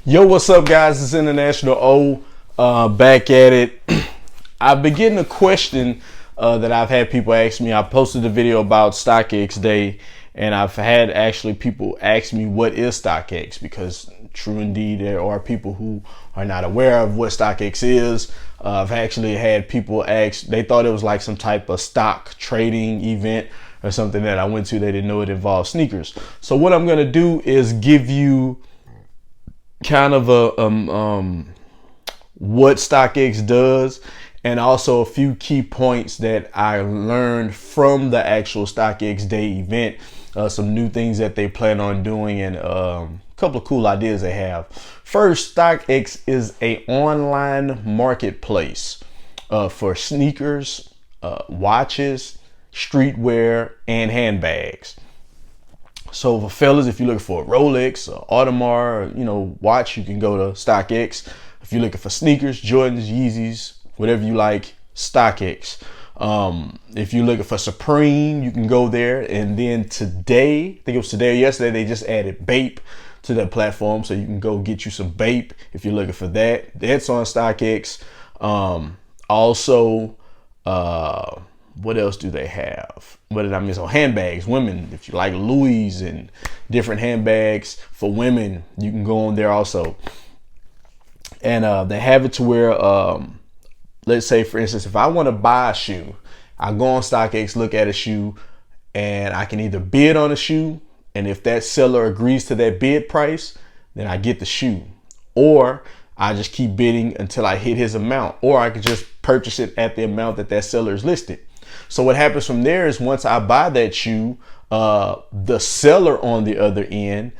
Yo, what's up, guys? It's International back at it. I've been getting a question that I've had people ask me. I posted a video about StockX Day, and I've had actually people ask me what is StockX, because true indeed there are people who are not aware of what StockX is. I've actually had people ask, they thought it was like some type of stock trading event or something that I went to. They didn't know it involved sneakers. So what I'm going to do is give you kind of a what StockX does, and also a few key points that I learned from the actual StockX Day event, some new things that they plan on doing, and a couple of cool ideas they have. First, StockX is a online marketplace for sneakers, watches, streetwear, and handbags. So for fellas, if you're looking for a Rolex, or Audemars, watch, you can go to StockX. If you're looking for sneakers, Jordans, Yeezys, whatever you like, StockX. If you're looking for Supreme, you can go there. And then today, I think it was today or yesterday, they just added Bape to that platform. So you can go get you some Bape if you're looking for that. That's on StockX. Also, what else do they have? What did I miss? On handbags, women, if you like Louis and different handbags for women, you can go on there also. And they have it to where, let's say, for instance, if I want to buy a shoe, I go on StockX, look at a shoe, and I can either bid on a shoe, and if that seller agrees to that bid price, then I get the shoe. Or I just keep bidding until I hit his amount, or I could just purchase it at the amount that seller is listed. So what happens from there is, once I buy that shoe, the seller on the other end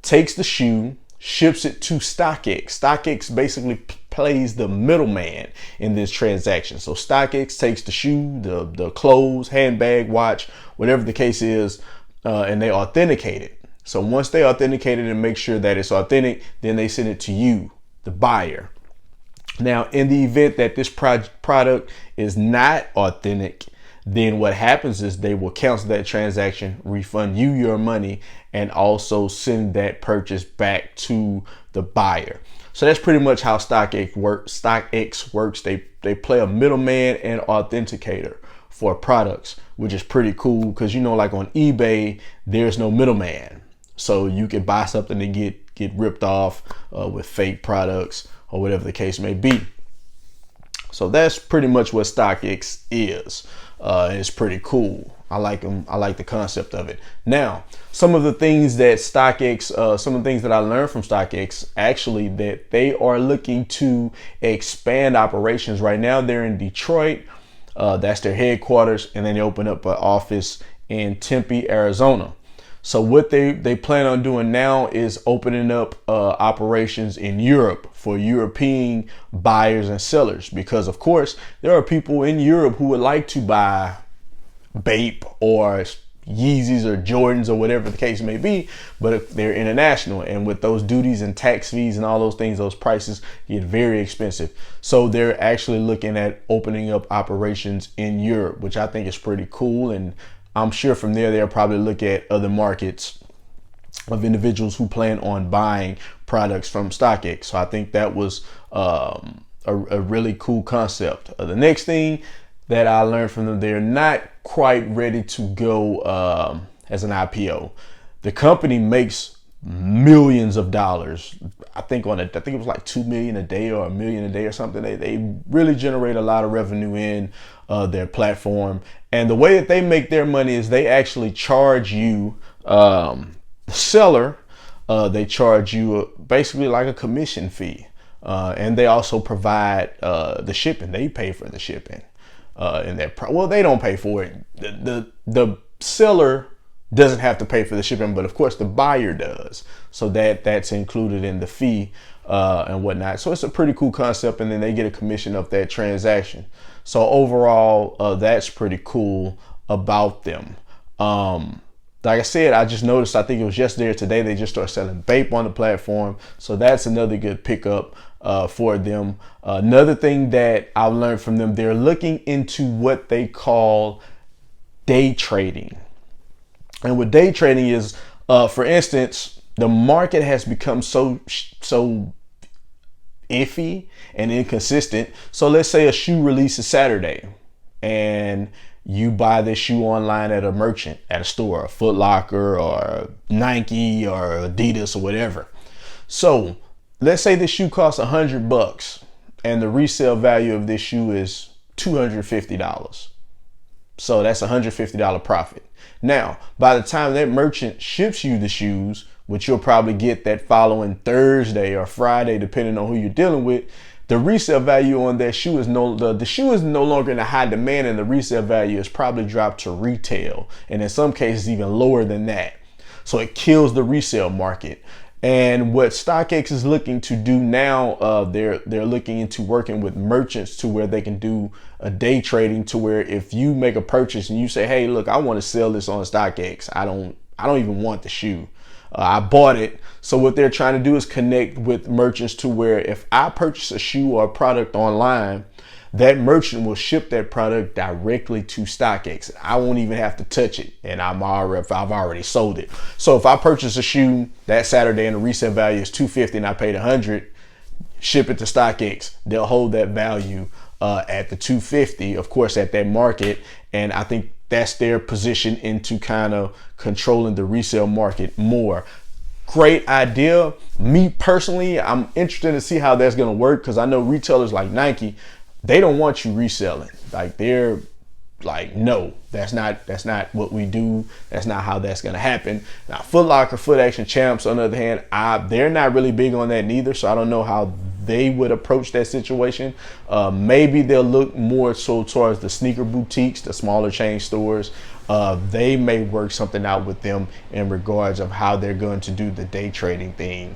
takes the shoe, ships it to StockX. StockX basically plays the middleman in this transaction. So StockX takes the shoe, the clothes, handbag, watch, whatever the case is, and they authenticate it. So once they authenticate it and make sure that it's authentic, then they send it to you, the buyer. Now, in the event that this product is not authentic, then what happens is they will cancel that transaction, refund you your money, and also send that purchase back to the buyer. So that's pretty much how StockX works. They play a middleman and authenticator for products, which is pretty cool, because like on eBay, there's no middleman. So you can buy something and get ripped off with fake products or whatever the case may be. So that's pretty much what StockX is. It's pretty cool. I like them. I like the concept of it. Now, some of the things that StockX, some of the things that I learned from StockX, actually, that they are looking to expand operations. Right now, they're in Detroit. That's their headquarters, and then they open up an office in Tempe, Arizona. So what they plan on doing now is opening up operations in Europe for European buyers and sellers, because of course there are people in Europe who would like to buy Bape or Yeezys or Jordans or whatever the case may be, but if they're international, and with those duties and tax fees and all those things, those prices get very expensive. So they're actually looking at opening up operations in Europe, which I think is pretty cool. And I'm sure from there, they'll probably look at other markets of individuals who plan on buying products from StockX. So I think that was a really cool concept. The next thing that I learned from them, they're not quite ready to go as an IPO. The company makes millions of dollars. I think it was like 2 million a day or $1 million a day or something. They really generate a lot of revenue in their platform. And the way that they make their money is they actually charge you, the seller, they charge you basically like a commission fee. And they also provide the shipping. They pay for the shipping. Well, they don't pay for it. The seller doesn't have to pay for the shipping, but of course the buyer does. So that's included in the fee and whatnot. So it's a pretty cool concept, and then they get a commission of that transaction. So overall, that's pretty cool about them. Like I said, I just noticed, I think it was yesterday or today, they just started selling Bape on the platform. So that's another good pickup for them. Another thing that I've learned from them, they're looking into what they call day trading. And what day trading is, for instance, The market has become so iffy and inconsistent. So let's say a shoe releases Saturday and you buy this shoe online at a merchant, at a store, a Foot Locker or Nike or Adidas or whatever. So let's say this shoe costs $100 and the resale value of this shoe is $250. So that's $150 profit. Now, by the time that merchant ships you the shoes, which you'll probably get that following Thursday or Friday, depending on who you're dealing with, the resale value on that shoe is the shoe is no longer in a high demand, and the resale value is probably dropped to retail, and in some cases even lower than that. So it kills the resale market. And what StockX is looking to do now, they're looking into working with merchants to where they can do a day trading, to where if you make a purchase and you say, hey, look, I want to sell this on StockX. I don't even want the shoe. I bought it. So what they're trying to do is connect with merchants to where if I purchase a shoe or a product online, that merchant will ship that product directly to StockX. I won't even have to touch it, and I've already sold it. So if I purchase a shoe that Saturday and the resale value is $250 and I paid $100, ship it to StockX. They'll hold that value at the $250, of course, at that market. And I think that's their position into kind of controlling the resale market more. Great idea. Me personally, I'm interested to see how that's going to work, because I know retailers like Nike, they don't want you reselling. Like, they're like, no, that's not what we do. That's not how that's going to happen. Now, Foot Locker, Foot Action Champs, on the other hand, they're not really big on that neither. So I don't know how they would approach that situation. Maybe they'll look more so towards the sneaker boutiques, the smaller chain stores. They may work something out with them in regards of how they're going to do the day trading thing.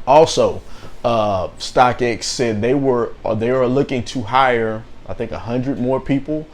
Also, StockX said they are looking to hire, I think, 100 more people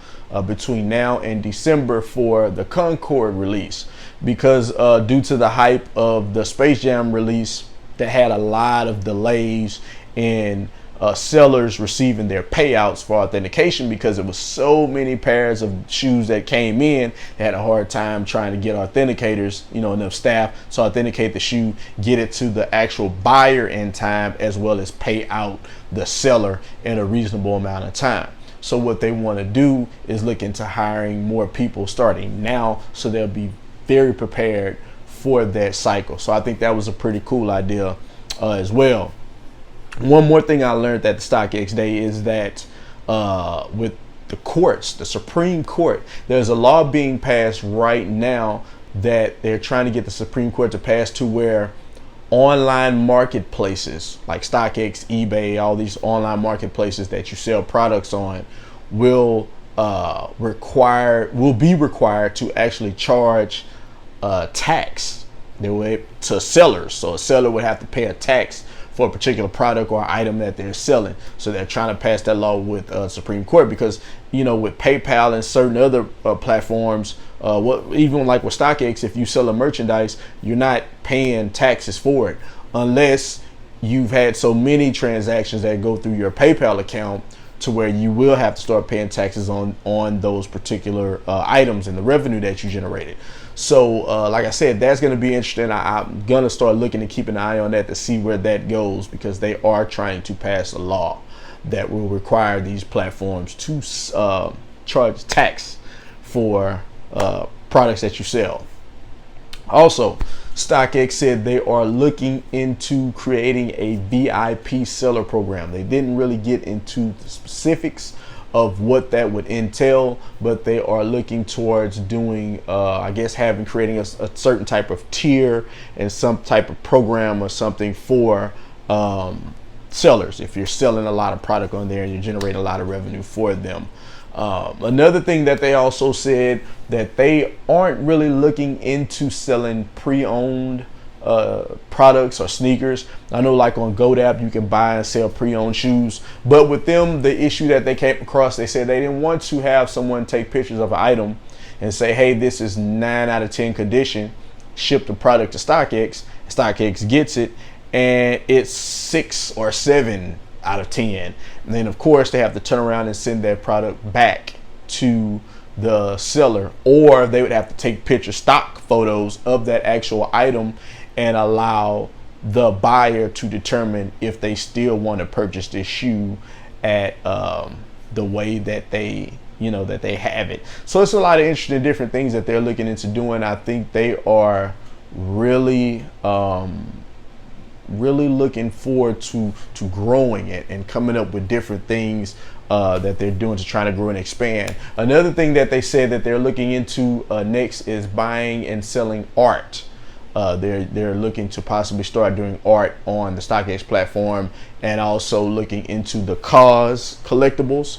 between now and December for the Concord release, because due to the hype of the Space Jam release that had a lot of delays in sellers receiving their payouts for authentication, because it was so many pairs of shoes that came in. They had a hard time trying to get authenticators, enough staff to authenticate the shoe, get it to the actual buyer in time, as well as pay out the seller in a reasonable amount of time. So what they want to do is look into hiring more people starting now, so they'll be very prepared for that cycle. So I think that was a pretty cool idea as well. One more thing I learned at the StockX Day is that with the courts, the Supreme Court, there's a law being passed right now that they're trying to get the Supreme Court to pass, to where online marketplaces like StockX, eBay, all these online marketplaces that you sell products on will be required to actually charge tax to sellers. So a seller would have to pay a tax for a particular product or item that they're selling. So they're trying to pass that law with Supreme Court, because with PayPal and certain other platforms, even like with StockX, if you sell a merchandise, you're not paying taxes for it unless you've had so many transactions that go through your PayPal account to where you will have to start paying taxes on those particular items and the revenue that you generated. So like I said, that's going to be interesting. I'm going to start looking and keeping an eye on that to see where that goes, because they are trying to pass a law that will require these platforms to charge tax for products that you sell. Also, StockX said they are looking into creating a VIP seller program. They didn't really get into the specifics of what that would entail, but they are looking towards doing, creating a certain type of tier and some type of program or something for sellers. If you're selling a lot of product on there and you're generating a lot of revenue for them. Another thing that they also said, that they aren't really looking into selling pre-owned products or sneakers. I know, like on GoDaddy, you can buy and sell pre-owned shoes, but with them, the issue that they came across, they said they didn't want to have someone take pictures of an item and say, hey, this is 9 out of 10 condition, ship the product to StockX. StockX gets it and it's 6 or 7 out of 10. And then of course they have to turn around and send that product back to the seller, or they would have to take stock photos of that actual item and allow the buyer to determine if they still want to purchase this shoe at the way that they that they have it. So it's a lot of interesting different things that they're looking into doing. I think they are really really looking forward to growing it and coming up with different things that they're doing to try to grow and expand. Another thing that they said that they're looking into next is buying and selling art. They're looking to possibly start doing art on the StockX platform, and also looking into the cars collectibles.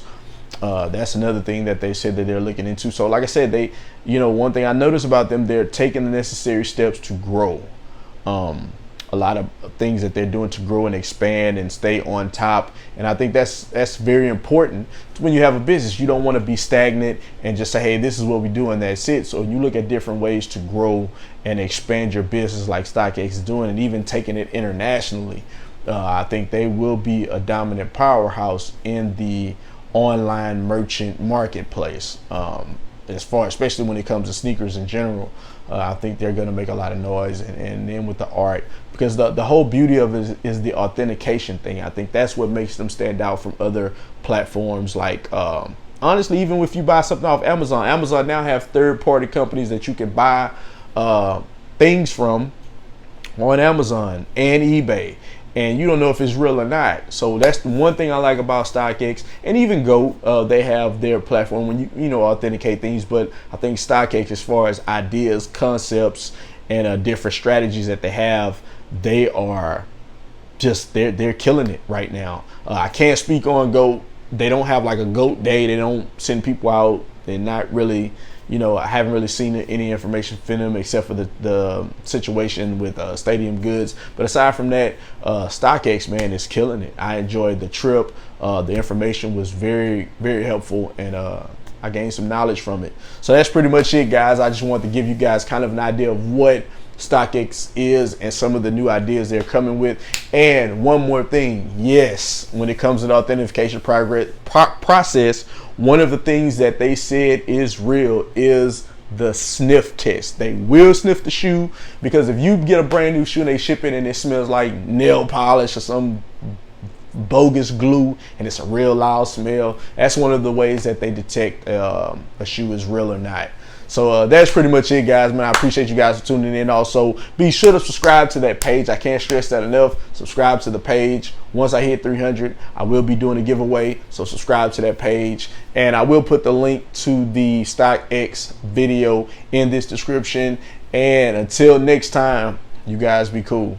That's another thing that they said that they're looking into. So like I said, they, one thing I noticed about them, they're taking the necessary steps to grow. A lot of things that they're doing to grow and expand and stay on top. And I think that's very important. When you have a business, you don't want to be stagnant and just say, hey, this is what we do and that's it. So you look at different ways to grow and expand your business like StockX is doing, and even taking it internationally. I think they will be a dominant powerhouse in the online merchant marketplace. Especially when it comes to sneakers in general. I think they're going to make a lot of noise, and then with the art, because the whole beauty of it is the authentication thing. I think that's what makes them stand out from other platforms. Like honestly, even if you buy something off Amazon now have third-party companies that you can buy things from on Amazon and eBay, and you don't know if it's real or not. So that's the one thing I like about StockX, and even Go. They have their platform when you authenticate things. But I think StockX, as far as ideas, concepts, and different strategies that they have, they are just they're killing it right now. I can't speak on Go. They don't have like a GOAT day. They don't send people out. They're not really. I haven't really seen any information from them except for the situation with Stadium Goods. But aside from that, StockX, man, is killing it. I enjoyed the trip. The information was very, very helpful, and I gained some knowledge from it. So that's pretty much it, guys. I just wanted to give you guys kind of an idea of what StockX is and some of the new ideas they're coming with. And one more thing, yes, when it comes to the authentication process, one of the things that they said is real is the sniff test. They will sniff the shoe, because if you get a brand new shoe and they ship it and it smells like nail polish or some bogus glue and it's a real loud smell, that's one of the ways that they detect a shoe is real or not. So that's pretty much it, guys, man. I appreciate you guys for tuning in. Also, be sure to subscribe to that page. I can't stress that enough. Subscribe to the page. Once I hit 300, I will be doing a giveaway. So subscribe to that page. And I will put the link to the StockX video in this description. And until next time, you guys be cool.